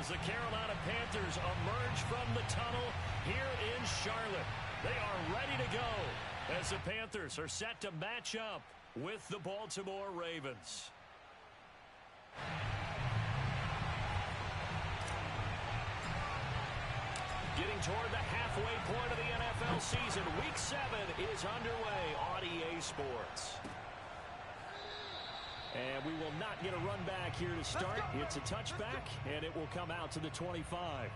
as the Carolina Panthers emerge from the tunnel here in Charlotte. They are ready to go as the Panthers are set to match up with the Baltimore Ravens. Getting toward the halfway point of the NFL season, Week 7 is underway on EA Sports. And we will not get a run back here to start. It's a touchback, and it will come out to the 25.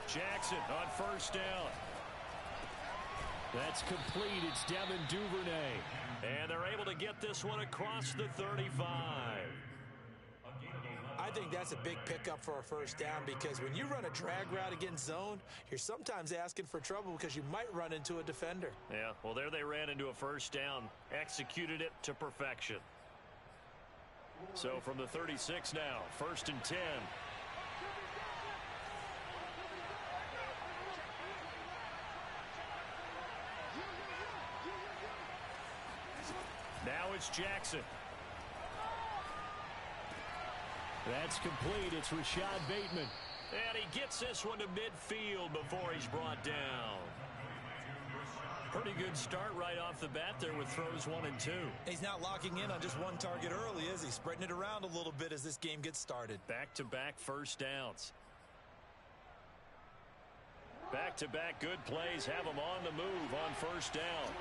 Jackson on first down. That's complete. It's Devin Duvernay. And they're able to get this one across the 35. I think that's a big pickup for a first down because when you run a drag route against zone, you're sometimes asking for trouble because you might run into a defender. Yeah, well, there they ran into a first down. Executed it to perfection. So from the 36 now, 1st and 10. Now it's Jackson. That's complete. It's Rashad Bateman. And he gets this one to midfield before he's brought down. Pretty good start right off the bat there with throws 1 and 2. He's not locking in on just one target early, is he? Spreading it around a little bit as this game gets started. Back-to-back first downs. Back-to-back good plays have him on the move on first down.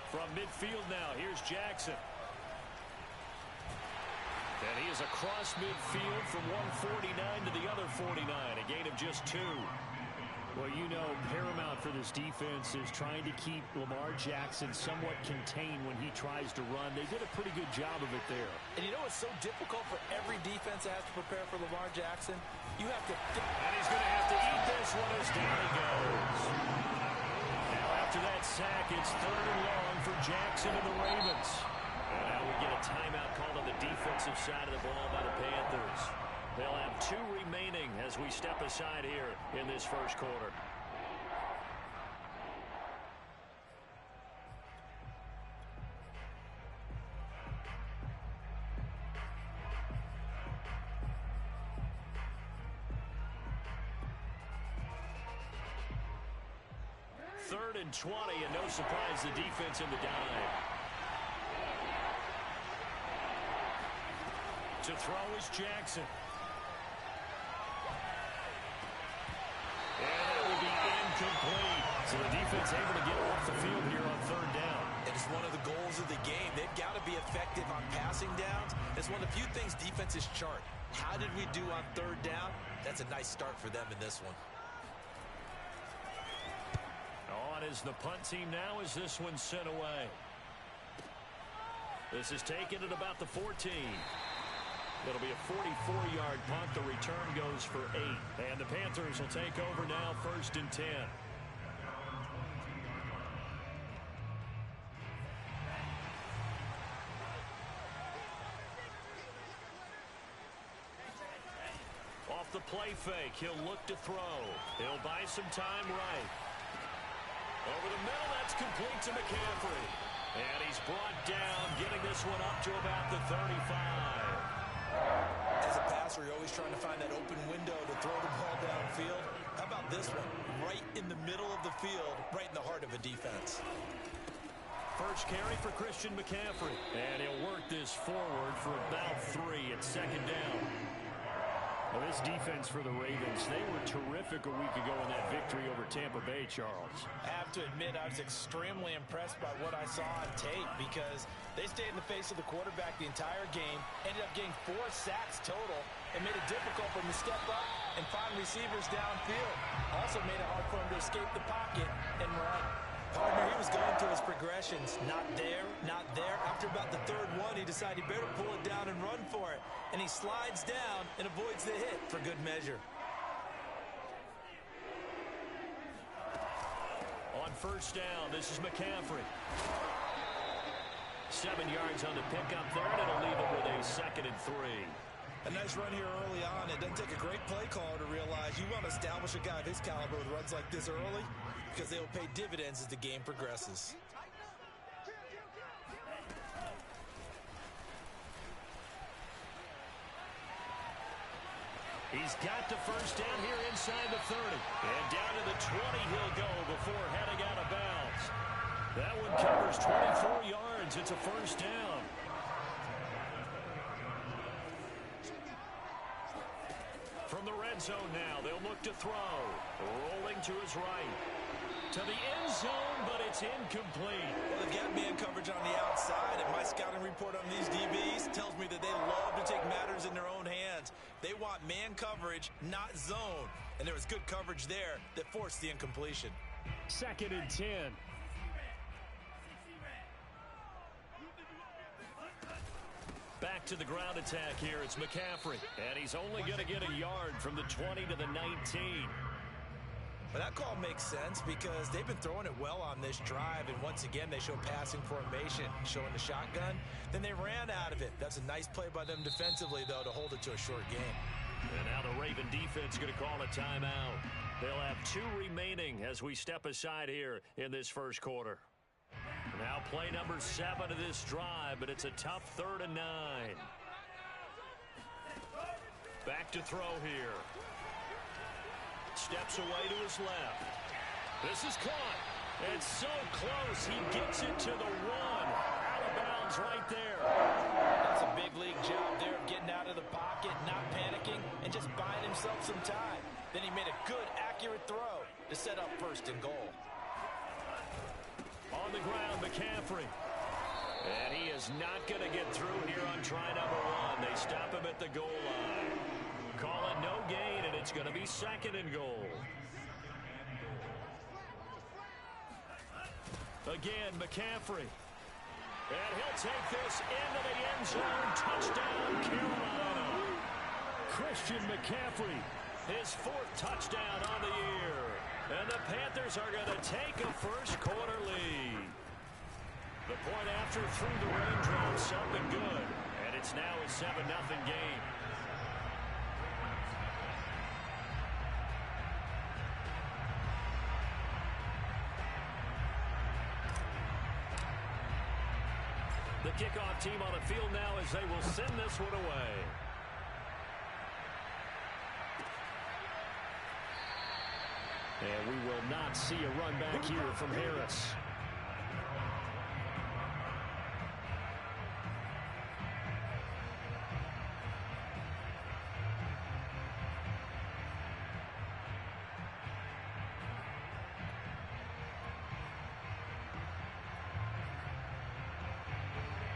From midfield now, here's Jackson. And he is across midfield from 149 to the other 49, a gain of just 2. Well, you know, paramount for this defense is trying to keep Lamar Jackson somewhat contained when he tries to run. They did a pretty good job of it there. And you know it's so difficult for every defense that has to prepare for Lamar Jackson? You have to... And he's going to have to eat this one as down he goes. Now after that sack, it's 3rd and long for Jackson and the Ravens. And now we get a timeout called on the defensive side of the ball by the Panthers. They'll have 2 remaining as we step aside here in this first quarter. Third and 20, and no surprise, the defense in the dive. To throw is Jackson. And that will be incomplete. So the defense able to get off the field here on 3rd down. It is one of the goals of the game. They've got to be effective on passing downs. It's one of the few things defenses chart. How did we do on 3rd down? That's a nice start for them in this one. On is the punt team now as this one's sent away. This is taken at about the 14. It'll be a 44-yard punt. The return goes for 8. And the Panthers will take over now, 1st and 10. Off the play fake, he'll look to throw. He'll buy some time right. Over the middle, that's complete to McCaffrey. And he's brought down, getting this one up to about the 35. As a passer, you're always trying to find that open window to throw the ball downfield. How about this one? Right in the middle of the field, right in the heart of a defense. First carry for Christian McCaffrey. And he'll work this forward for about 3 at 2nd down. Well, this defense for the Ravens, they were terrific a week ago in that victory over Tampa Bay, Charles. I have to admit, I was extremely impressed by what I saw on tape because they stayed in the face of the quarterback the entire game, ended up getting 4 sacks total, and made it difficult for him to step up and find receivers downfield. Also made it hard for him to escape the pocket and run. Partner, he was going through his progressions. Not there, not there. After about the 3rd one, he decided he better pull it down and run for it. And he slides down and avoids the hit for good measure. On first down. This is McCaffrey. 7 yards on the pickup there, and it'll leave it with a 2nd and 3. A nice run here early on. It doesn't take a great play caller to realize you want to establish a guy of his caliber with runs like this early because they will pay dividends as the game progresses. He's got the first down here inside the 30. And down to the 20 he'll go before heading out of bounds. That one covers 24 yards. It's a first down. From the red zone now, they'll look to throw. Rolling to his right. To the end zone, but it's incomplete. Well, they've got man coverage on the outside, and my scouting report on these DBs tells me that they love to take matters in their own hands. They want man coverage, not zone. And there was good coverage there that forced the incompletion. 2nd and 10. Back to the ground attack here. It's McCaffrey. And he's only going to get a yard from the 20 to the 19. Well, that call makes sense because they've been throwing it well on this drive, and once again they show passing formation, showing the shotgun. Then they ran out of it. That's a nice play by them defensively, though, to hold it to a short game. And now the Raven defense is going to call a timeout. They'll have 2 remaining as we step aside here in this first quarter. Now play number 7 of this drive, but it's a tough 3rd and 9. Back to throw here. Steps away to his left. This is caught. It's so close. He gets it to the 1. Out of bounds right there. That's a big league job there of getting out of the pocket, not panicking, and just buying himself some time. Then he made a good, accurate throw to set up 1st and goal. On the ground, McCaffrey. And he is not going to get through here on try number 1. They stop him at the goal line. Call it no gain, and it's going to be 2nd and goal. Again, McCaffrey. And he'll take this into the end zone. Touchdown, Carolina. Christian McCaffrey, his 4th touchdown on the year. And the Panthers are going to take a first quarter lead. The point after through the raindrops, something good. And it's now a 7-0 game. The kickoff team on the field now as they will send this one away. And we will not see a run back here from Harris.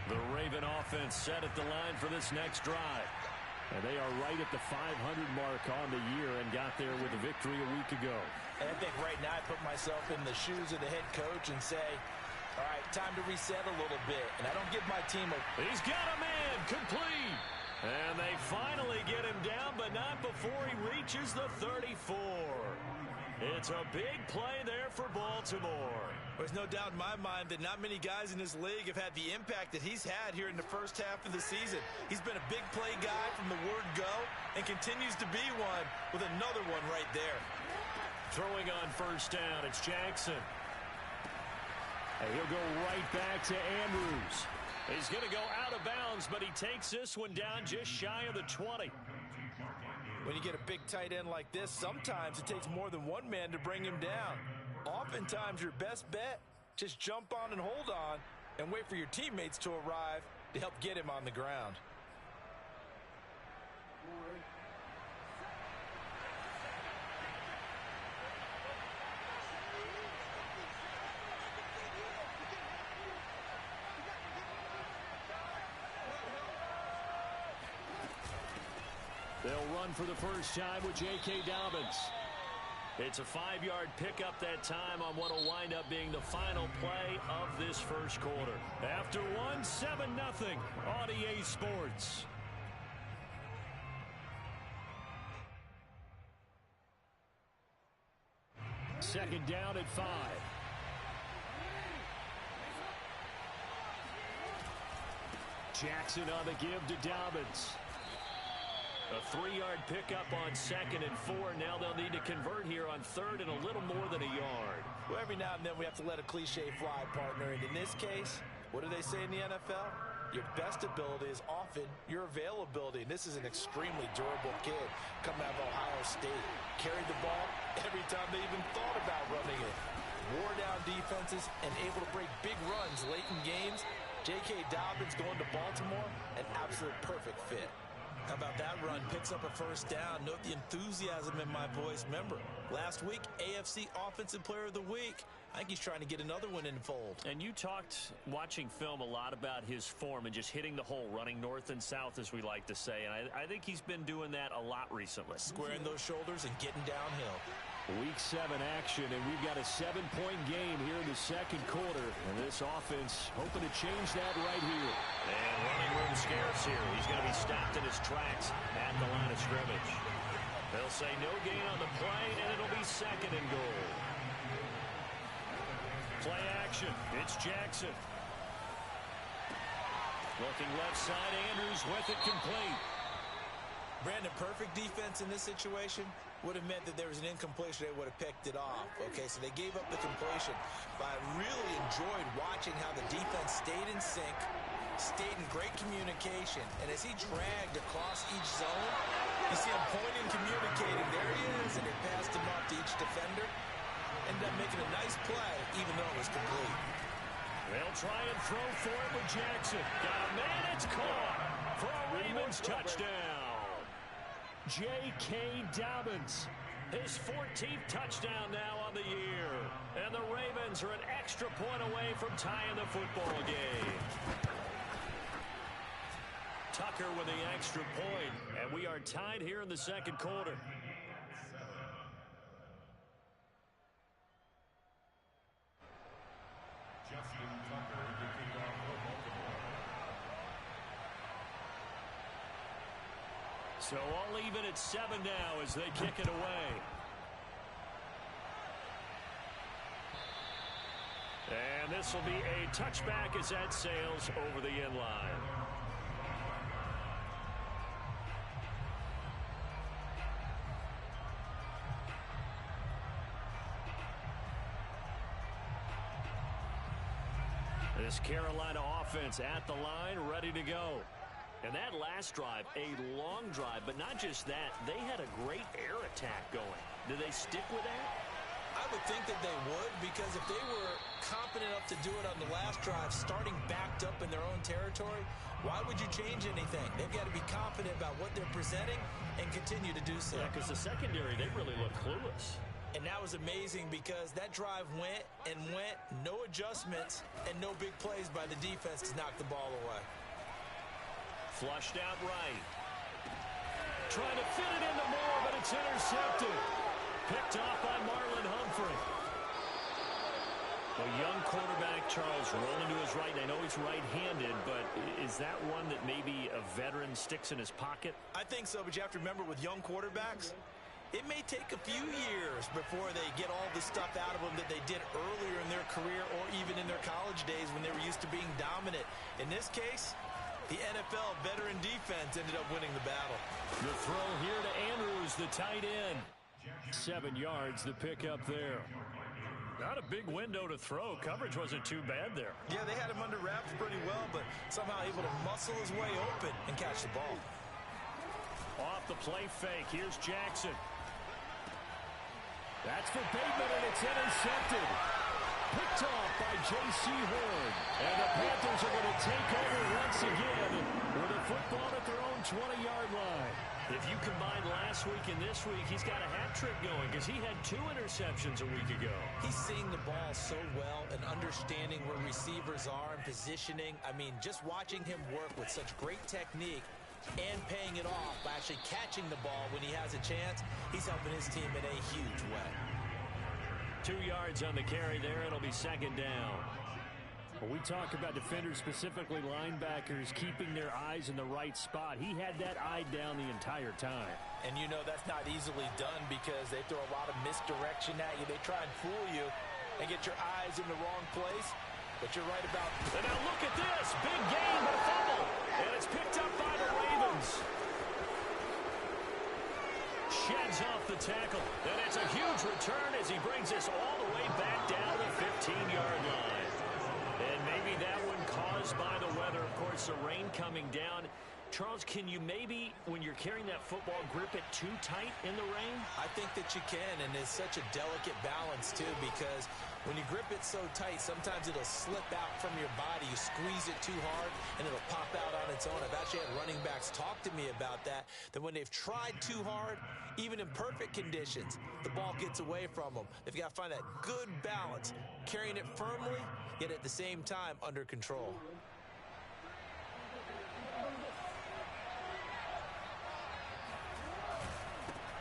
The Raven offense set at the line for this next drive. And they are right at the 500 mark on the year and got there with a victory a week ago. And I think right now I put myself in the shoes of the head coach and say, all right, time to reset a little bit. And I don't give my team a... He's got a man complete. And they finally get him down, but not before he reaches the 34. It's a big play there for Baltimore. There's no doubt in my mind that not many guys in this league have had the impact that he's had here in the first half of the season. He's been a big play guy from the word go and continues to be one with another one right there. Throwing on first down, it's Jackson. And he'll go right back to Andrews. He's going to go out of bounds, but he takes this one down just shy of the 20. When you get a big tight end like this, sometimes it takes more than one man to bring him down. Oftentimes, your best bet, just jump on and hold on and wait for your teammates to arrive to help get him on the ground. They'll run for the first time with J.K. Dobbins. It's a 5-yard pickup that time on what will wind up being the final play of this first quarter. After one, 7-0 on EA Sports. Second down at 5. Jackson on the give to Dobbins. A 3-yard pickup on 2nd and 4. Now they'll need to convert here on 3rd and a little more than a yard. Well, every now and then we have to let a cliche fly, partner. And in this case, what do they say in the NFL? Your best ability is often your availability. And this is an extremely durable kid coming out of Ohio State. Carried the ball every time they even thought about running it. Wore down defenses and able to break big runs late in games. J.K. Dobbins going to Baltimore, an absolute perfect fit. How about that run? Picks up a first down. Note the enthusiasm in my voice. Remember, last week, AFC Offensive Player of the Week. I think he's trying to get another one in the fold. And you talked, watching film, a lot about his form and just hitting the hole, running north and south, as we like to say. And I think he's been doing that a lot recently. Squaring those shoulders and getting downhill. Week 7 action, and we've got a 7-point game here in the second quarter. And this offense hoping to change that right here. And running room scarce here. He's going to be stopped in his tracks at the line of scrimmage. They'll say no gain on the play, and it'll be 2nd and goal. Play action. It's Jackson. Looking left side, Andrews with it complete. Brandon, perfect defense in this situation would have meant that there was an incompletion. They would have picked it off. Okay, so they gave up the completion. But I really enjoyed watching how the defense stayed in sync, stayed in great communication. And as he dragged across each zone, you see him pointing, communicating. There he is, and they passed him off to each defender. Ended up making a nice play, even though it was complete. They'll try and throw for it with Jackson. Got a man, it's caught for a Ravens touchdown. J.K. Dobbins, his 14th touchdown now on the year. And the Ravens are an extra point away from tying the football game. Tucker with the extra point, and we are tied here in the second quarter. So all even at 7 now as they kick it away. And this will be a touchback as that sails over the end line. This Carolina offense at the line, ready to go. And that last drive, a long drive, but not just that. They had a great air attack going. Do they stick with that? I would think that they would, because if they were confident enough to do it on the last drive, starting backed up in their own territory, why would you change anything? They've got to be confident about what they're presenting and continue to do so. Yeah, because the secondary, they really look clueless. And that was amazing because that drive went and went, no adjustments, and no big plays by the defense to knock the ball away. Flushed out right. Trying to fit it into Moore, but it's intercepted. Picked off by Marlon Humphrey. A young quarterback, Charles, rolling to his right. I know he's right-handed, but is that one that maybe a veteran sticks in his pocket? I think so, but you have to remember with young quarterbacks, it may take a few years before they get all the stuff out of them that they did earlier in their career or even in their college days when they were used to being dominant. In this case, the NFL veteran defense ended up winning the battle. The throw here to Andrews, the tight end. 7 yards, the pickup there. Not a big window to throw. Coverage wasn't too bad there. Yeah, they had him under wraps pretty well, but somehow able to muscle his way open and catch the ball. Off the play fake, here's Jackson. That's for Bateman, and it's intercepted. Picked off by J.C. Horn. And the Panthers are going to take over once again with a football at their own 20-yard line. If you combine last week and this week, he's got a hat trick going because he had 2 interceptions a week ago. He's seeing the ball so well and understanding where receivers are and positioning. I mean, just watching him work with such great technique and paying it off by actually catching the ball when he has a chance, he's helping his team in a huge way. 2 yards on the carry there. It'll be 2nd down. When we talk about defenders, specifically linebackers, keeping their eyes in the right spot, he had that eye down the entire time. And you know that's not easily done because they throw a lot of misdirection at you. They try and fool you and get your eyes in the wrong place. but you're right about... And now look at this. Big gain, but a fumble. And it's picked up by the Ravens. Sheds off the tackle. And it's a huge return as he brings this all the way back down to the 15-yard line. And maybe that one caused by the weather. Of course, the rain coming down. Charles, can you maybe, when you're carrying that football, grip it too tight in the rain? I think that you can, and it's such a delicate balance, too, because when you grip it so tight, sometimes it'll slip out from your body. You squeeze it too hard, and it'll pop out on its own. I've actually had running backs talk to me about that when they've tried too hard, even in perfect conditions, the ball gets away from them. They've got to find that good balance, carrying it firmly, yet at the same time under control.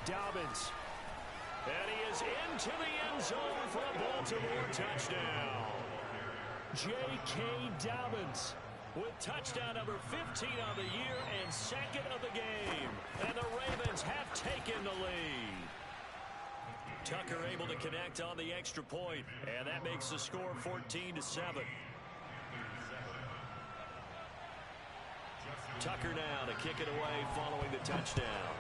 Dobbins. And he is into the end zone for a Baltimore touchdown. J.K. Dobbins with touchdown number 15 on the year and second of the game. And the Ravens have taken the lead. Tucker able to connect on the extra point, and that makes the score 14-7. Tucker now to kick it away following the touchdown.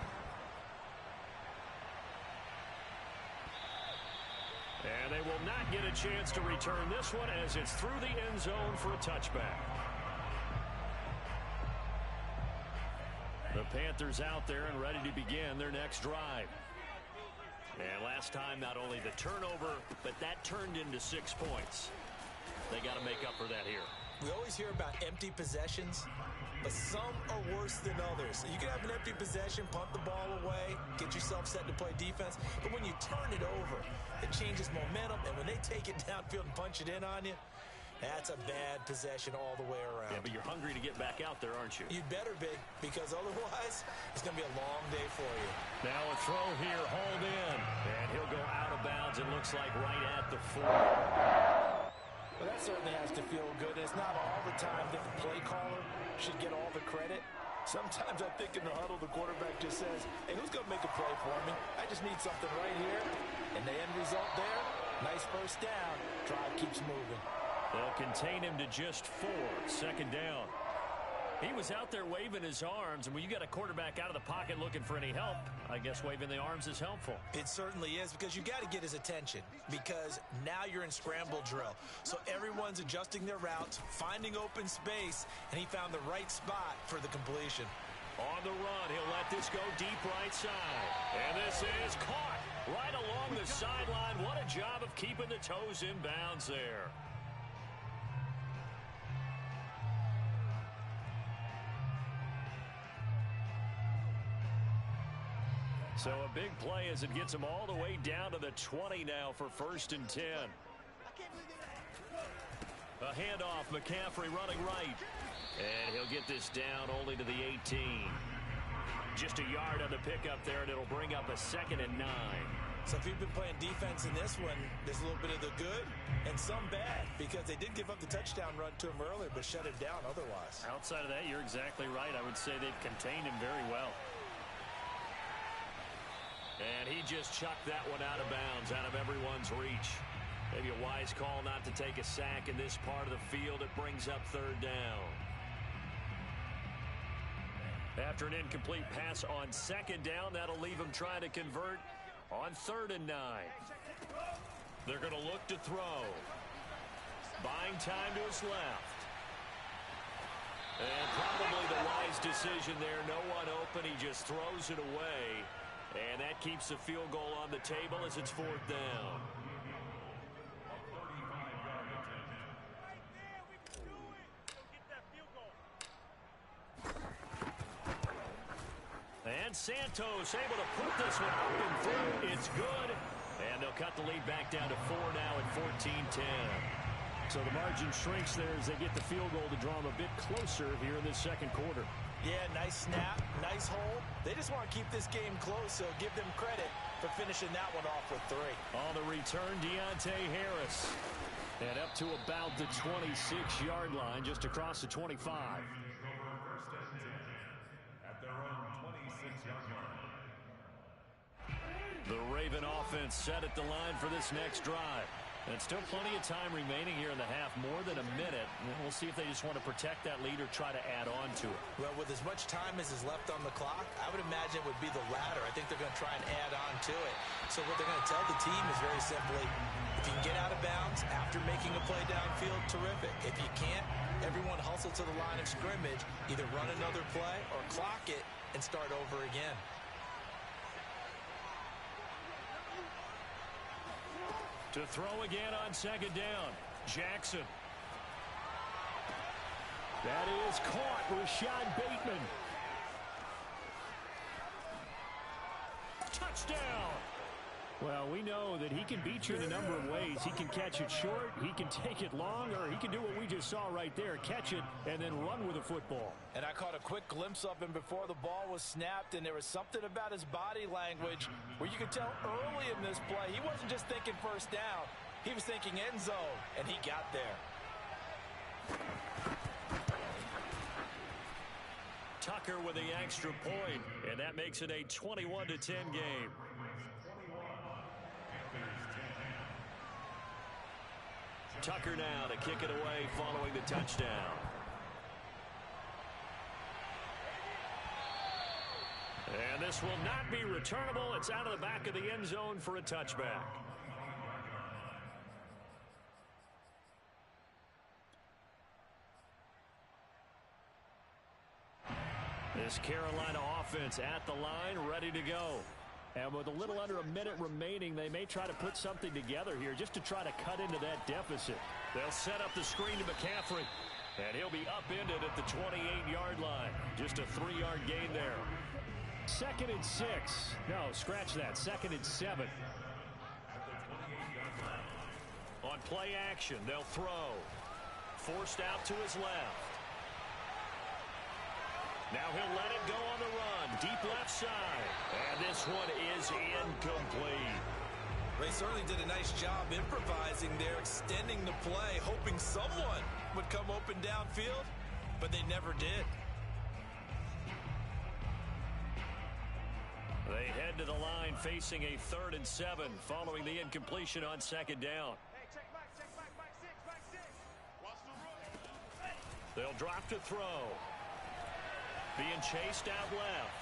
And they will not get a chance to return this one as it's through the end zone for a touchback. The Panthers out there and ready to begin their next drive. And last time, not only the turnover, but that turned into 6 points. They got to make up for that here. We always hear about empty possessions, but some are worse than others. You can have an empty possession, punt the ball away, get yourself set to play defense, but when you turn it over, it changes momentum, and when they take it downfield and punch it in on you, that's a bad possession all the way around. Yeah, but you're hungry to get back out there, aren't you? You'd better be, because otherwise, it's going to be a long day for you. Now a throw here, hauled in, and he'll go out of bounds, it looks like right at the 4. Well, that certainly has to feel good. It's not all the time that the play caller should get all the credit. Sometimes I think in the huddle, the quarterback just says, hey, who's going to make a play for me? I just need something right here. And the end result there, nice first down. Drive keeps moving. They'll contain him to just 4. Second down. He was out there waving his arms, and when you got a quarterback out of the pocket looking for any help, I guess waving the arms is helpful. It certainly is, because you got to get his attention, because now you're in scramble drill. So everyone's adjusting their routes, finding open space, and he found the right spot for the completion. On the run, he'll let this go deep right side. And this is caught right along the sideline. What a job of keeping the toes in bounds there. So a big play as it gets him all the way down to the 20 now for 1st and 10. A handoff, McCaffrey running right. And he'll get this down only to the 18. Just a yard on the pickup there, and it'll bring up a 2nd and 9. So if you've been playing defense in this one, there's a little bit of the good and some bad, because they did give up the touchdown run to him earlier, but shut it down otherwise. Outside of that, you're exactly right. I would say they've contained him very well. And he just chucked that one out of bounds, out of everyone's reach. Maybe a wise call not to take a sack in this part of the field. It brings up 3rd down. After an incomplete pass on 2nd down, that'll leave him trying to convert on 3rd and 9. They're going to look to throw. Buying time to his left. And probably the wise decision there. No one open. He just throws it away. And that keeps the field goal on the table as it's 4th down. And Santos able to put this one up and through. It's good. And they'll cut the lead back down to 4 now at 14-10. So the margin shrinks there as they get the field goal to draw them a bit closer here in this 2nd quarter. Yeah, nice snap, nice hole. They just want to keep this game close, so give them credit for finishing that one off with 3. On the return, Deontay Harris. And up to about the 26-yard line, just across the 25. The Raven offense set at the line for this next drive. And still plenty of time remaining here in the half, more than a minute. We'll see if they just want to protect that lead or try to add on to it. Well, with as much time as is left on the clock, I would imagine it would be the latter. I think they're going to try and add on to it. So what they're going to tell the team is very simply, if you can get out of bounds after making a play downfield, terrific. If you can't, everyone hustle to the line of scrimmage, either run another play or clock it and start over again. To throw again on second down, Jackson. That is caught, Rashad Bateman. Touchdown! Well, we know that he can beat you in a number of ways. He can catch it short, he can take it long, or he can do what we just saw right there, catch it and then run with the football. And I caught a quick glimpse of him before the ball was snapped, and there was something about his body language where you could tell early in this play he wasn't just thinking first down, he was thinking end zone, and he got there. Tucker with the extra point, and that makes it a 21-10 game. Tucker now to kick it away following the touchdown. And this will not be returnable. It's out of the back of the end zone for a touchback. This Carolina offense at the line, ready to go. And with a little under a minute remaining, they may try to put something together here just to try to cut into that deficit. They'll set up the screen to McCaffrey, and he'll be upended at the 28-yard line. Just a 3-yard gain there. 2nd and 6. No, scratch that. 2nd and 7. On play action, they'll throw. Forced out to his left. Now he'll let it go on the run. Deep left side. And this one is incomplete. They certainly did a nice job improvising there, extending the play, hoping someone would come open downfield, but they never did. They head to the line facing a 3rd and 7 following the incompletion on 2nd down. They'll drop to throw. Being chased out left.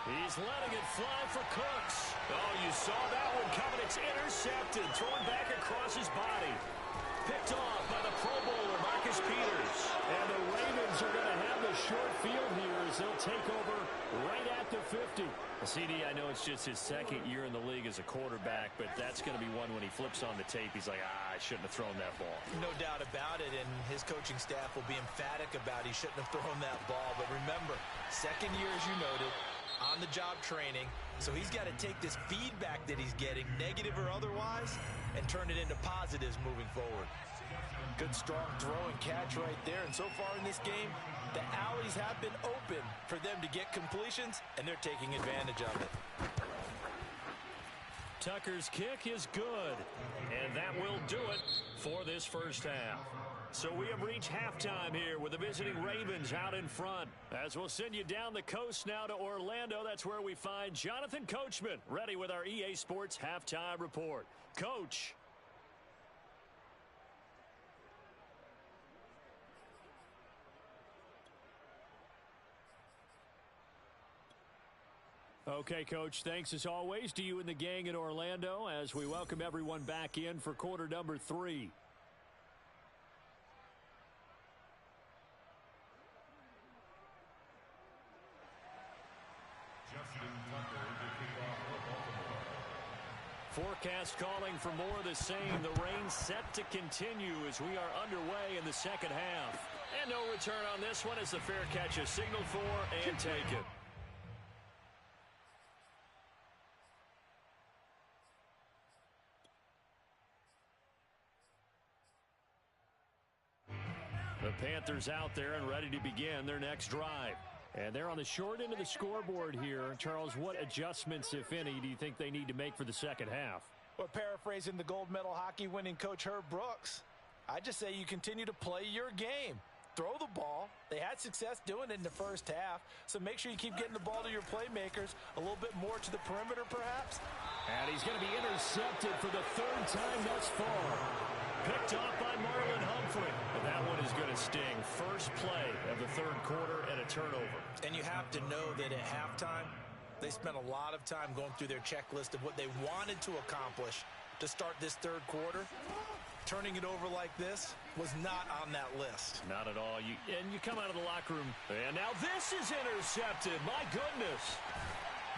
He's letting it fly for Cooks. Oh, you saw that one coming. It's intercepted. Thrown back across his body. Picked off by the Pro Bowler, Marcus Peters. And the Ravens are going to have the short field here as they'll take over right at the 50. CD, I know it's just his 2nd year in the league as a quarterback, but that's going to be one when he flips on the tape. He's like, I shouldn't have thrown that ball. No doubt about it, and his coaching staff will be emphatic about he shouldn't have thrown that ball. But remember, 2nd year, as you noted, on-the-job training, so he's got to take this feedback that he's getting, negative or otherwise, and turn it into positives moving forward. Good, strong throw and catch right there, and so far in this game, the alleys have been open for them to get completions, and they're taking advantage of it. Tucker's kick is good, and that will do it for this first half. So we have reached halftime here with the visiting Ravens out in front. As we'll send you down the coast now to Orlando, that's where we find Jonathan Coachman, ready with our EA Sports Halftime Report. Coach. Okay, Coach, thanks as always to you and the gang in Orlando as we welcome everyone back in for quarter number 3. Forecast calling for more of the same. The rain set to continue as we are underway in the second half. And no return on this one as the fair catch is signaled for and taken. The Panthers out there and ready to begin their next drive. And they're on the short end of the scoreboard here. Charles, what adjustments, if any, do you think they need to make for the second half? Well, paraphrasing the gold medal hockey winning coach Herb Brooks, I just say you continue to play your game. Throw the ball. They had success doing it in the first half, so make sure you keep getting the ball to your playmakers, a little bit more to the perimeter perhaps. And he's going to be intercepted for the 3rd time thus far. picked off by Marlon Humphrey. And that one is going to sting. First play of the third quarter and a turnover. And you have to know that at halftime, they spent a lot of time going through their checklist of what they wanted to accomplish to start this third quarter. Turning it over like this was not on that list. Not at all. You come out of the locker room, and now this is intercepted. My goodness.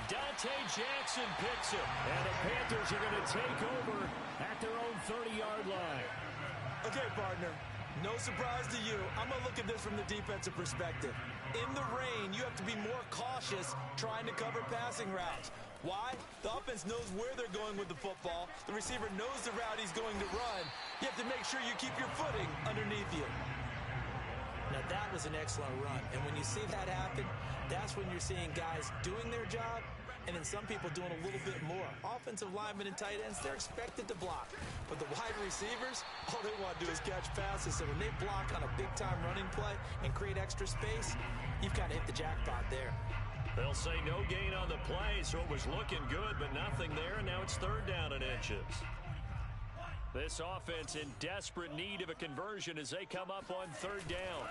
Dante Jackson picks it, and the Panthers are going to take over at their own 30-yard line. Okay, partner, no surprise to you. I'm going to look at this from the defensive perspective. In the rain, you have to be more cautious trying to cover passing routes. Why? The offense knows where they're going with the football. The receiver knows the route he's going to run. You have to make sure you keep your footing underneath you. Now, that was an excellent run. And when you see that happen, that's when you're seeing guys doing their job and then some people doing a little bit more. Offensive linemen and tight ends, they're expected to block. But the wide receivers, all they want to do is catch passes. So when they block on a big-time running play and create extra space, you've kind of hit the jackpot there. They'll say no gain on the play, so it was looking good, but nothing there, and now it's third down and inches. This offense in desperate need of a conversion as they come up on third down.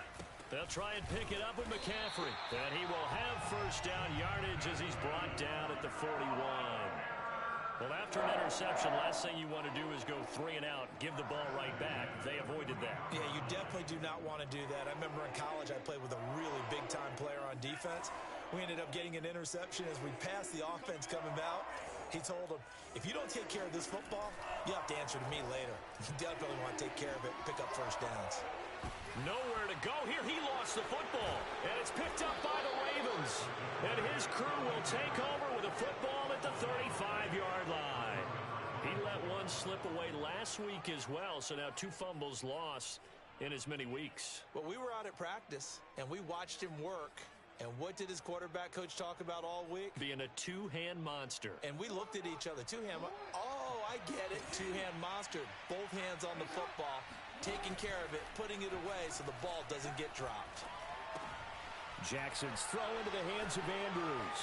They'll try and pick it up with McCaffrey, and he will have first down yardage as he's brought down at the 41. Well, after an interception, last thing you want to do is go 3 and out, give the ball right back. They avoided that. Yeah, you definitely do not want to do that. I remember in college I played with a really big-time player on defense. We ended up getting an interception as we passed the offense coming out. He told him, if you don't take care of this football, you have to answer to me later. You definitely want to take care of it, pick up first downs. Nowhere to go here. He lost the football, and it's picked up by the Ravens. And his crew will take over with a football at the 35-yard line. He let one slip away last week as well, so now 2 fumbles lost in as many weeks. Well, we were out at practice, and we watched him work. And what did his quarterback coach talk about all week? Being a two-hand monster. And we looked at each other. Two-hand. Oh, I get it. Two-hand monster. Both hands on the football, taking care of it, putting it away so the ball doesn't get dropped. Jackson's throw into the hands of Andrews.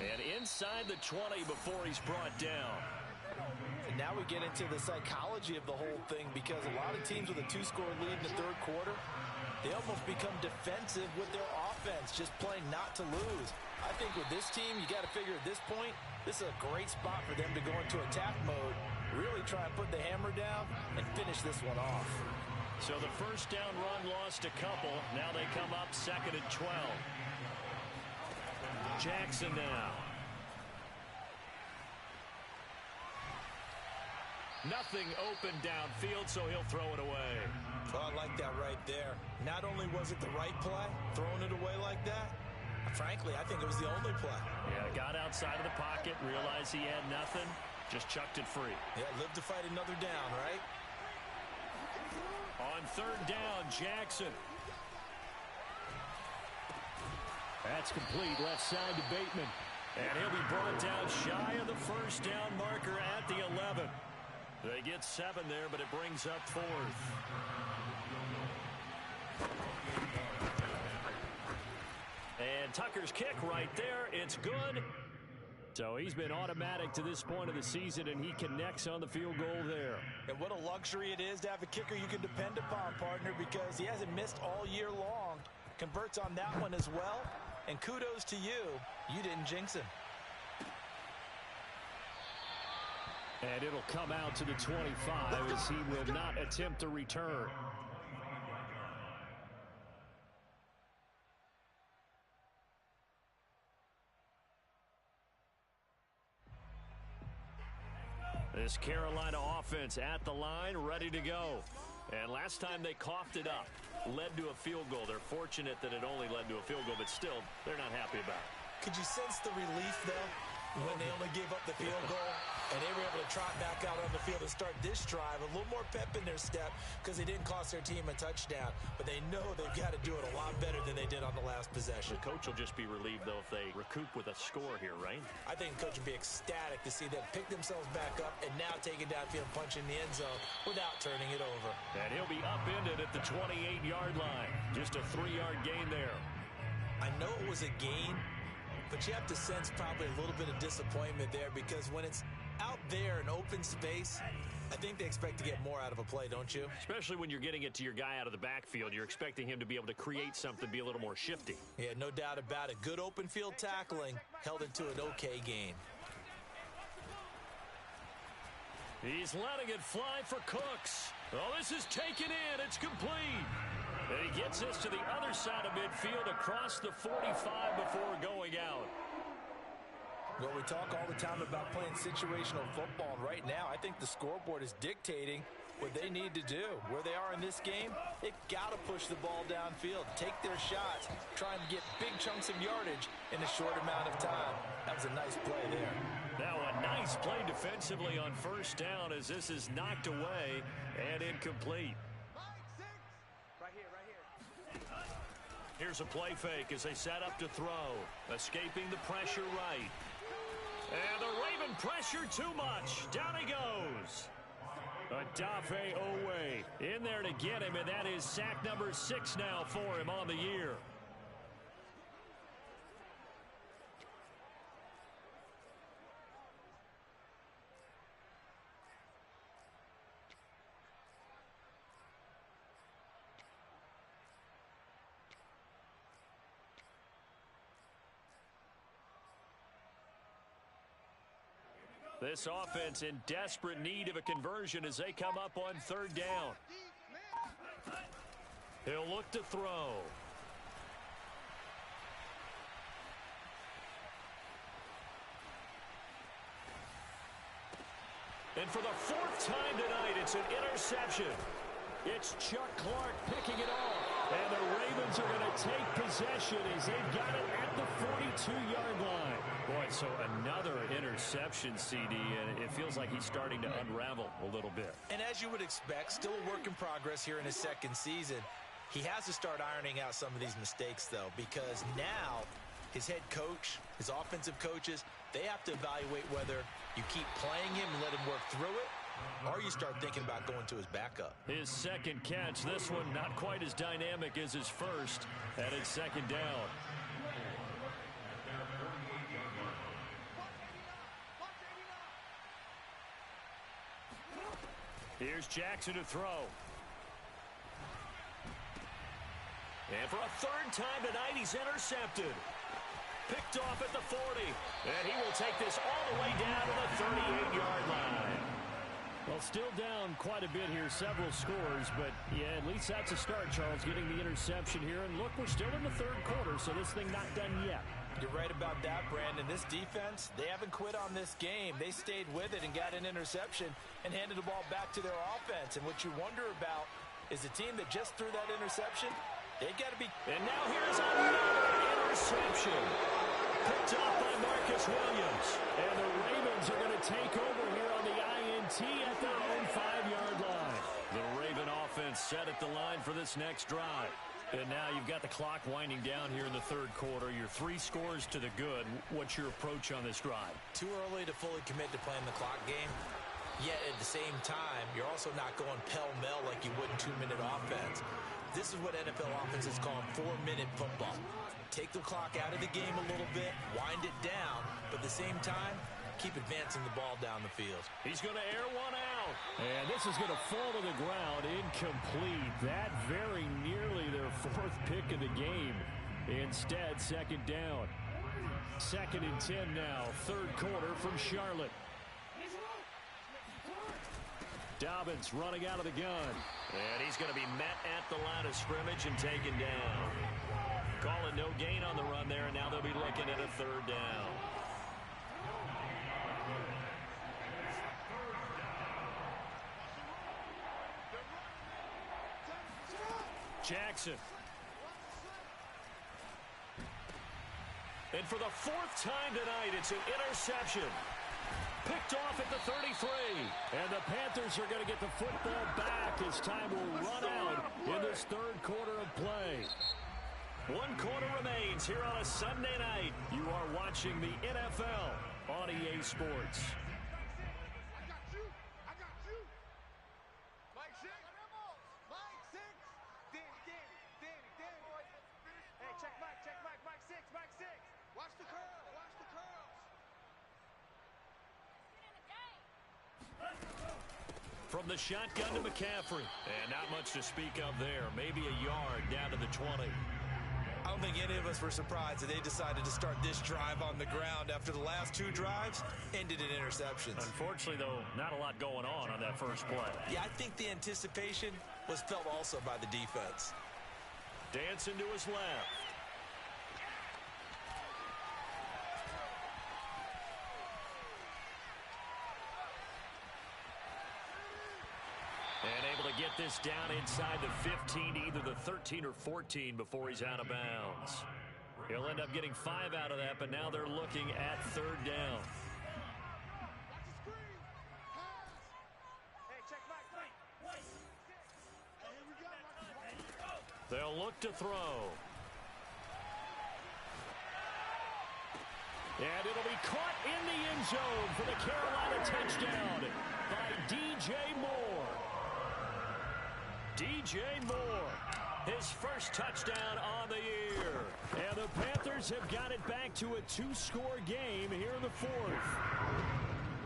And inside the 20 before he's brought down. And now we get into the psychology of the whole thing because a lot of teams with a 2-score lead in the third quarter, they almost become defensive with their offense, just playing not to lose. I think with this team, you got to figure at this point, this is a great spot for them to go into attack mode, really try and put the hammer down and finish this one off. So the first down run lost a couple. Now they come up 2nd and 12. Jackson now. Nothing open downfield, so he'll throw it away. Oh, I like that right there. Not only was it the right play, throwing it away like that, frankly, I think it was the only play. Yeah, got outside of the pocket, realized he had nothing, just chucked it free. Yeah, live to fight another down, right? On third down, Jackson. That's complete, left side to Bateman. And he'll be brought down shy of the first down marker at the 11. They get 7 there, but it brings up 4th. And Tucker's kick right there. It's good. So he's been automatic to this point of the season, and he connects on the field goal there. And what a luxury it is to have a kicker you can depend upon, partner, because he hasn't missed all year long. Converts on that one as well. And kudos to you. You didn't jinx him. And it'll come out to the 25 as he will not attempt to return. This Carolina offense at the line, ready to go. And last time they coughed it up, led to a field goal. They're fortunate that it only led to a field goal, but still, they're not happy about it. Could you sense the relief, though, when they only gave up the field goal and they were able to trot back out on the field and start this drive? A little more pep in their step because they didn't cost their team a touchdown, but they know they've got to do it a lot better than they did on the last possession. The coach will just be relieved, though, if they recoup with a score here, right? I think the coach would be ecstatic to see them pick themselves back up and now take it downfield, punch in the end zone without turning it over. And he'll be upended at the 28-yard line. Just a 3-yard gain there. I know it was a gain, but you have to sense probably a little bit of disappointment there because when it's out there in open space, I think they expect to get more out of a play, don't you? Especially when you're getting it to your guy out of the backfield. You're expecting him to be able to create something, be a little more shifty. Yeah, no doubt about it. Good open field tackling held it to an okay gain. He's letting it fly for Cooks. Oh, this is taken in. It's complete. And he gets this to the other side of midfield across the 45 before going out. Well, we talk all the time about playing situational football, and right now I think the scoreboard is dictating what they need to do. Where they are in this game, they've got to push the ball downfield, take their shots, try and get big chunks of yardage in a short amount of time. That was a nice play there. Now a nice play defensively on first down as this is knocked away and incomplete. Here's a play fake as they set up to throw. Escaping the pressure right. And the Raven pressure too much. Down he goes. Odafe Oweh in there to get him, and that is sack number 6 now for him on the year. This offense in desperate need of a conversion as they come up on third down. He'll look to throw. And for the 4th time tonight, it's an interception. It's Chuck Clark picking it off. And the Ravens are going to take possession as they've got it at the 42-yard line. Boy, so another interception, CD, and it feels like he's starting to unravel a little bit. And as you would expect, still a work in progress here in his second season. He has to start ironing out some of these mistakes, though, because now his head coach, his offensive coaches, they have to evaluate whether you keep playing him and let him work through it, or you start thinking about going to his backup. His second catch, this one not quite as dynamic as his first, and it's second down. Here's Jackson to throw. And for a 3rd time tonight, he's intercepted. Picked off at the 40. And he will take this all the way down to the 38-yard line. Well, still down quite a bit here, several scores, but yeah, at least that's a start, Charles, getting the interception here. And look, we're still in the 3rd quarter, so this thing not done yet. You're right about that, Brandon. This defense, they haven't quit on this game. They stayed with it and got an interception and handed the ball back to their offense. And what you wonder about is the team that just threw that interception, they got to be... And now here's another interception. Picked off by Marcus Williams. And the Ravens are going to take over here on the INT at their own 5-yard line. The Raven offense set at the line for this next drive. And now you've got the clock winding down here in the 3rd quarter. You're 3 scores to the good. What's your approach on this drive? Too early to fully commit to playing the clock game. Yet at the same time, you're also not going pell-mell like you would in 2-minute offense. This is what NFL offenses call 4-minute football. Take the clock out of the game a little bit, wind it down, but at the same time, keep advancing the ball down the field. He's going to air one out. And this is going to fall to the ground incomplete. That very nearly their 4th pick of the game. Instead, second down. 2nd and 10 now. 3rd quarter from Charlotte. Dobbins running out of the gun. And he's going to be met at the line of scrimmage and taken down. Calling no gain on the run there, and now they'll be looking at a 3rd down. Jackson. And for the 4th time tonight, it's an interception. Picked off at the 33. And the Panthers are going to get the football back as time will run out in this 3rd quarter of play. 1 quarter remains here on a Sunday night. You are watching the NFL on EA Sports. From the shotgun to McCaffrey. And not much to speak of there. Maybe a yard down to the 20. I don't think any of us were surprised that they decided to start this drive on the ground after the last 2 drives ended in interceptions. Unfortunately, though, not a lot going on that first play. Yeah, I think the anticipation was felt also by the defense. Dancing to his left. And able to get this down inside the 15, either the 13 or 14 before he's out of bounds. He'll end up getting 5 out of that, but now they're looking at 3rd down. They'll look to throw. And it'll be caught in the end zone for the Carolina touchdown by DJ Moore. DJ Moore, his first touchdown on the year. And the Panthers have got it back to a 2-score game here in the 4th.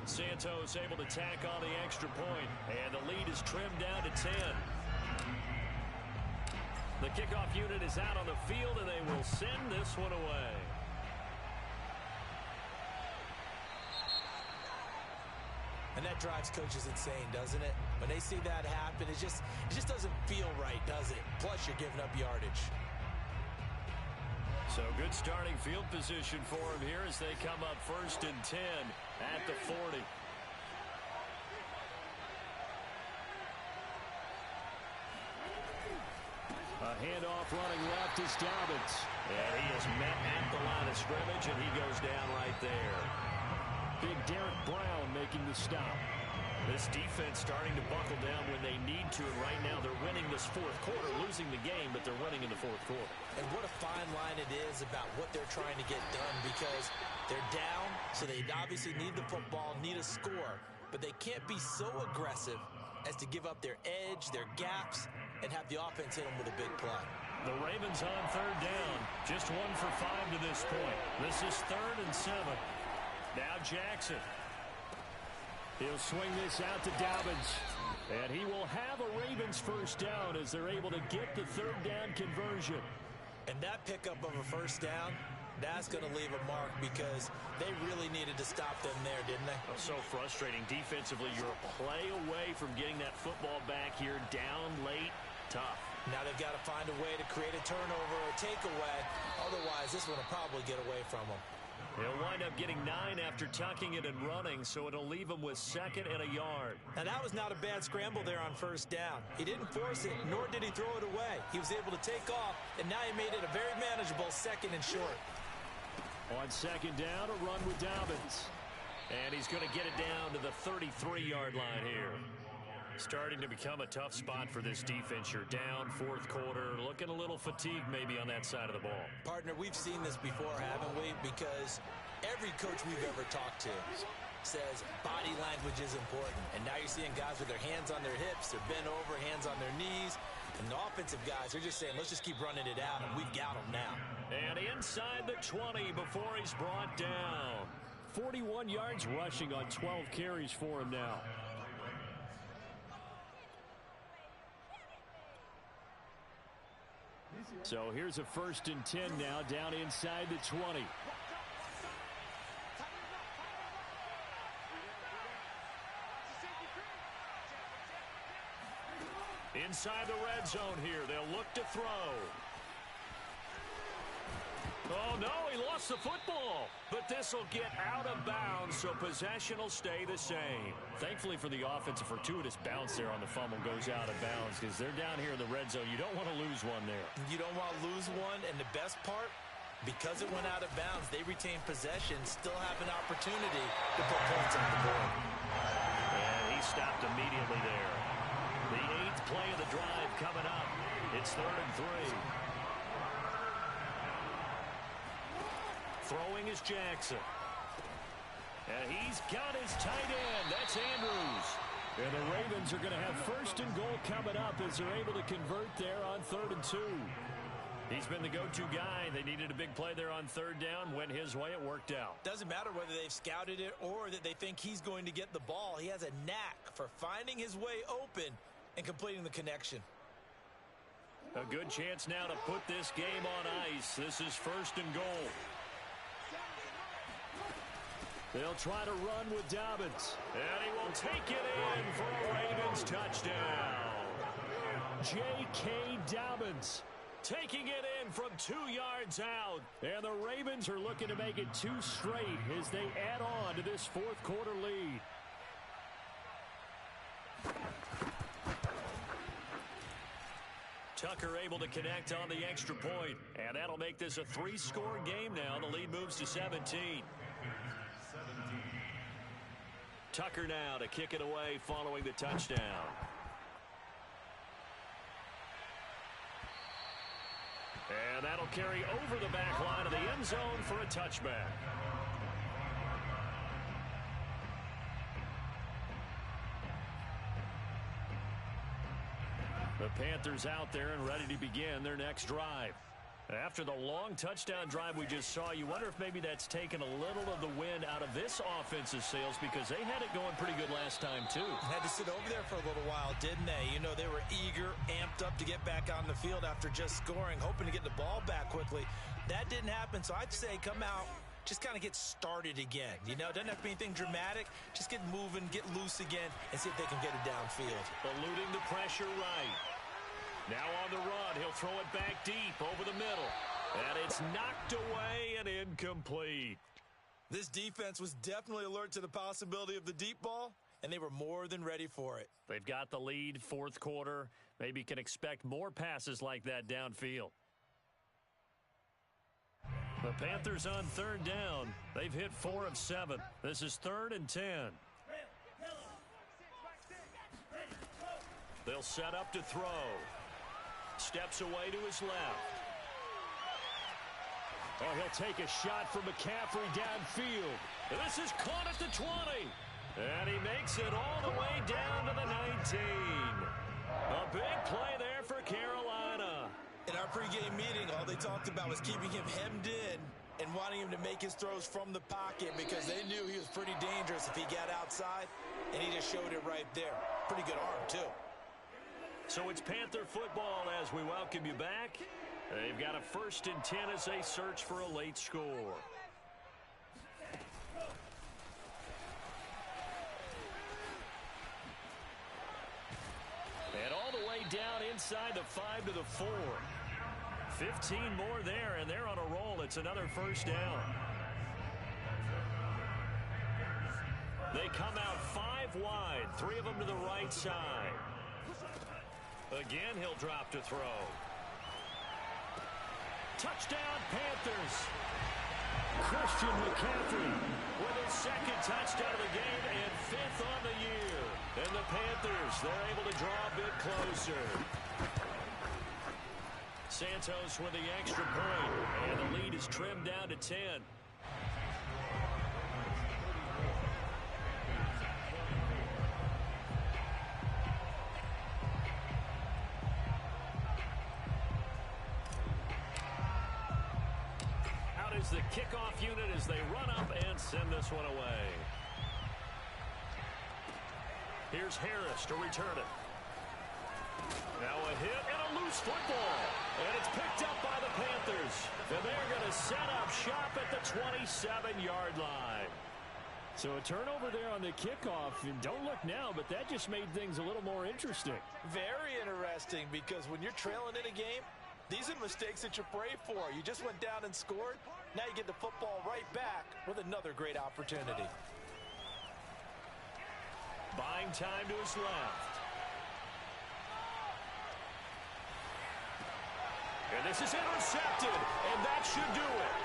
Santos able to tack on the extra point, and the lead is trimmed down to 10. The kickoff unit is out on the field, and they will send this one away. And that drives coaches insane, doesn't it? When they see that happen, it just doesn't feel right, does it? Plus, you're giving up yardage. So good starting field position for him here as they come up 1st and 10 at the 40. A handoff running left is Dobbins. And he is met at the line of scrimmage, and he goes down right there. Big Derek Brown making the stop. This defense starting to buckle down when they need to, and right now they're winning this 4th quarter, losing the game, but they're winning in the 4th quarter. And what a fine line it is about what they're trying to get done, because they're down, so they obviously need the football, need a score, but they can't be so aggressive as to give up their edge, their gaps, and have the offense hit them with a big play. The Ravens on 3rd down, just 1 for 5 to this point. This is 3rd and 7. Now Jackson. He'll swing this out to Dobbins. And he will have a Ravens first down as they're able to get the 3rd down conversion. And that pickup of a first down, that's going to leave a mark because they really needed to stop them there, didn't they? Oh, so frustrating. Defensively, you're a play away from getting that football back here, down late, tough. Now they've got to find a way to create a turnover or takeaway. Otherwise, this one will probably get away from them. He'll wind up getting 9 after tucking it and running, so it'll leave him with 2nd and a yard. Now that was not a bad scramble there on 1st down. He didn't force it, nor did he throw it away. He was able to take off, and now he made it a very manageable 2nd and short. On 2nd down, a run with Dobbins. And he's going to get it down to the 33-yard line here. Starting to become a tough spot for this defense. You're down 4th quarter, looking a little fatigued maybe on that side of the ball. Partner, we've seen this before, haven't we? Because every coach we've ever talked to says body language is important. And now you're seeing guys with their hands on their hips, they're bent over, hands on their knees. And the offensive guys are just saying, let's just keep running it out, and we've got them now. And inside the 20 before he's brought down. 41 yards rushing on 12 carries for him now. So here's a 1st and 10 now, down inside the 20. Inside the red zone here, they'll look to throw. Oh, no, he lost the football. But this will get out of bounds, so possession will stay the same. Thankfully for the offense, a fortuitous bounce there on the fumble goes out of bounds because they're down here in the red zone. You don't want to lose one there. You don't want to lose one, and the best part, because it went out of bounds, they retain possession, still have an opportunity to put points on the board. And he stopped immediately there. The 8th play of the drive coming up. It's 3rd and 3. Throwing is Jackson. And he's got his tight end. That's Andrews. And the Ravens are going to have 1st and goal coming up as they're able to convert there on 3rd and 2. He's been the go-to guy. They needed a big play there on third down. Went his way. It worked out. Doesn't matter whether they've scouted it or that they think he's going to get the ball. He has a knack for finding his way open and completing the connection. A good chance now to put this game on ice. This is 1st and goal. They'll try to run with Dobbins. And he will take it in for a Ravens touchdown. J.K. Dobbins taking it in from 2 yards out. And the Ravens are looking to make it 2 straight as they add on to this 4th quarter lead. Tucker able to connect on the extra point. And that'll make this a 3-score game now. The lead moves to 17. Tucker now to kick it away following the touchdown. And that'll carry over the back line of the end zone for a touchback. The Panthers out there and ready to begin their next drive. After the long touchdown drive we just saw, you wonder if maybe that's taken a little of the wind out of this offense's sails because they had it going pretty good last time too. Had to sit over there for a little while, didn't they? You know, they were eager, amped up to get back on the field after just scoring, hoping to get the ball back quickly. That didn't happen, so I'd say come out, just kind of get started again. You know, doesn't have to be anything dramatic. Just get moving, get loose again, and see if they can get it downfield. Eluding the pressure right. Now on the run, he'll throw it back deep over the middle. And it's knocked away and incomplete. This defense was definitely alert to the possibility of the deep ball, and they were more than ready for it. They've got the lead, 4th quarter. Maybe can expect more passes like that downfield. The Panthers on 3rd down. They've hit 4 of 7. This is 3rd and 10. They'll set up to throw. Steps away to his left. Oh, he'll take a shot from McCaffrey downfield. And this is caught at the 20. And he makes it all the way down to the 19. A big play there for Carolina. In our pregame meeting, all they talked about was keeping him hemmed in and wanting him to make his throws from the pocket because they knew he was pretty dangerous if he got outside, and he just showed it right there. Pretty good arm, too. So it's Panther football as we welcome you back. They've got a 1st and 10 as they search for a late score. And all the way down inside the 5 to the 4. 15 more there, and they're on a roll. It's another 1st down. They come out 5 wide, 3 of them to the right side. Again, he'll drop to throw. Touchdown, Panthers. Christian McCaffrey with his 2nd touchdown of the game and 5th on the year. And the Panthers, they're able to draw a bit closer. Santos with the extra point, and the lead is trimmed down to 10. The kickoff unit as they run up and send this one away. Here's Harris to return it. Now a hit and a loose football. And it's picked up by the Panthers. And they're going to set up shop at the 27-yard line. So a turnover there on the kickoff. And don't look now, but that just made things a little more interesting. Very interesting because when you're trailing in a game, these are mistakes that you pray for. You just went down and scored. Now you get the football right back with another great opportunity. Buying time to his left. And this is intercepted, and that should do it.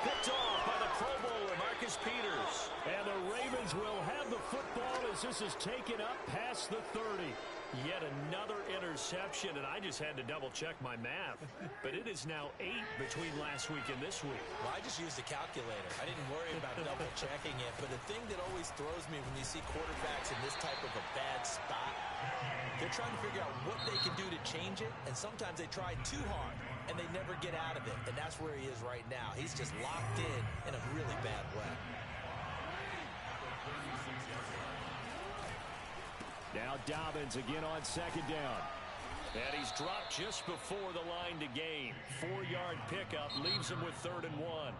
Picked off by the Pro Bowler, Marcus Peters. And the Ravens will have the football as this is taken up past the 30. Yet another interception, and I just had to double-check my math. But it is now 8 between last week and this week. Well, I just used a calculator. I didn't worry about double-checking it. But the thing that always throws me when you see quarterbacks in this type of a bad spot, they're trying to figure out what they can do to change it, and sometimes they try too hard, and they never get out of it. And that's where he is right now. He's just locked in a really bad way. Now Dobbins again on second down. And he's dropped just before the line to gain. 4-yard pickup leaves him with 3rd and 1.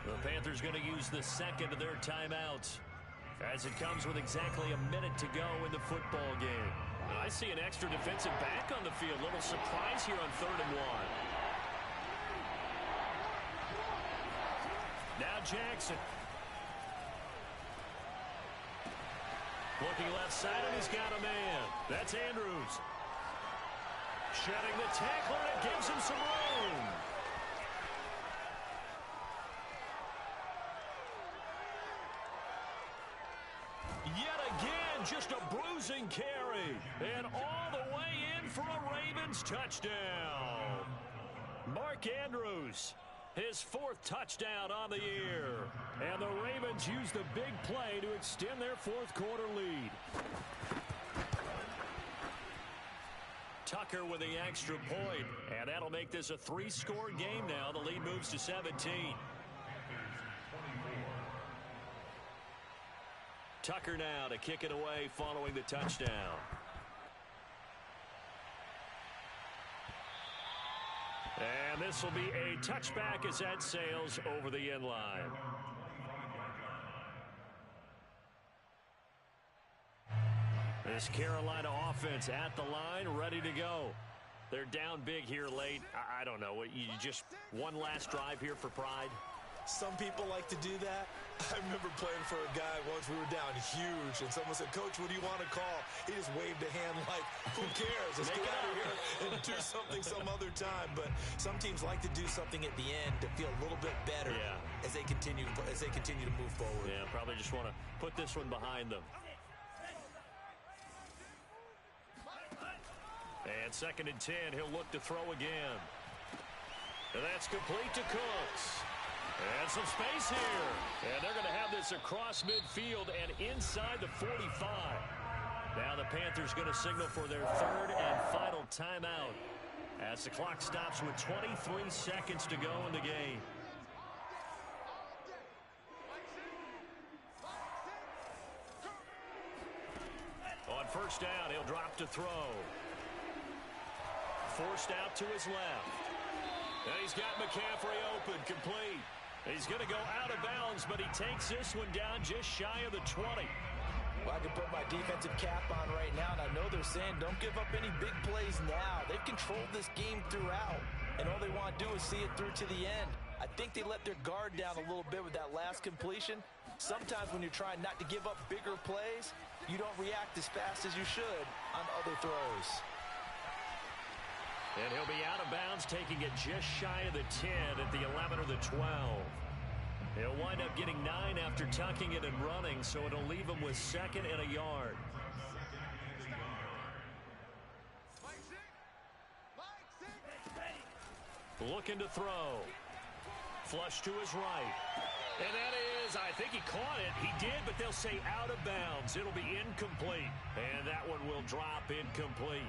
The Panthers going to use the second of their timeouts as it comes with exactly a minute to go in the football game. I see an extra defensive back on the field. Little surprise here on 3rd and 1. Now Jackson. Looking left side, and he's got a man. That's Andrews. Shedding the tackler, and it gives him some room. Yet again, just a bruising carry. And all the way in for a Ravens touchdown. Mark Andrews, his 4th touchdown on the year. And the Ravens use the big play to extend their 4th quarter lead. Tucker with the extra point, and that'll make this a 3-score game now. The lead moves to 17. Tucker now to kick it away following the touchdown. And this will be a touchback as that sails over the end line. This Carolina offense at the line, ready to go. They're down big here late. I don't know. You just one last drive here for pride? Some people like to do that. I remember playing for a guy once. We were down huge, and someone said, "Coach, what do you want to call?" He just waved a hand like, "Who cares? Let's get out of here and do something some other time." But some teams like to do something at the end to feel a little bit better as they continue to move forward. Yeah, probably just want to put this one behind them. And 2nd and 10, he'll look to throw again. And that's complete to Cooks. And some space here. And they're going to have this across midfield and inside the 45. Now the Panthers going to signal for their 3rd and final timeout as the clock stops with 23 seconds to go in the game. On 1st down, he'll drop to throw. Forced out to his left. And he's got McCaffrey open, complete. He's going to go out of bounds, but he takes this one down just shy of the 20. Well, I can put my defensive cap on right now, and I know they're saying don't give up any big plays now. They've controlled this game throughout, and all they want to do is see it through to the end. I think they let their guard down a little bit with that last completion. Sometimes when you're trying not to give up bigger plays, you don't react as fast as you should on other throws. And he'll be out of bounds, taking it just shy of the 10 at the 11 or the 12. He'll wind up getting 9 after tucking it and running, so it'll leave him with 2nd and a yard. Looking to throw. Flush to his right. And that is, I think he caught it. He did, but they'll say out of bounds. It'll be incomplete. And that one will drop incomplete.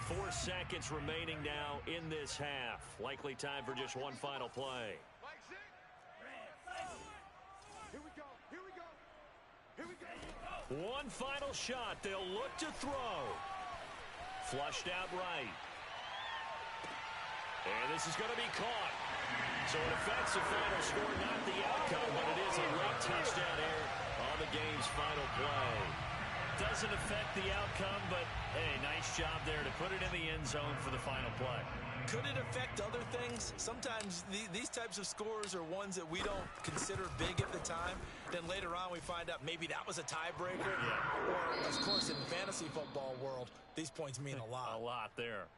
4 seconds remaining now in this half. Likely time for just one final play. One final shot. They'll look to throw. Flushed out right. And this is going to be caught. So it affects the final score, not the outcome, but it is a late touchdown here on the game's final play. Doesn't affect the outcome, but hey, nice job there to put it in the end zone for the final play. Could it affect other things? Sometimes these types of scores are ones that we don't consider big at the time. Then later on we find out maybe that was a tiebreaker. Yeah. Or, of course, in the fantasy football world, these points mean a lot. A lot there.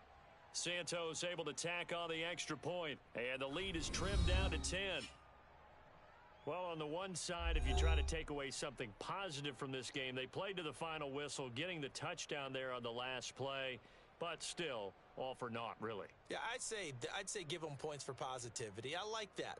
Santos able to tack on the extra point, and the lead is trimmed down to 10. Well, on the one side, if you try to take away something positive from this game, they played to the final whistle, getting the touchdown there on the last play, but still all for naught, really. Yeah, I'd say give them points for positivity. I like that.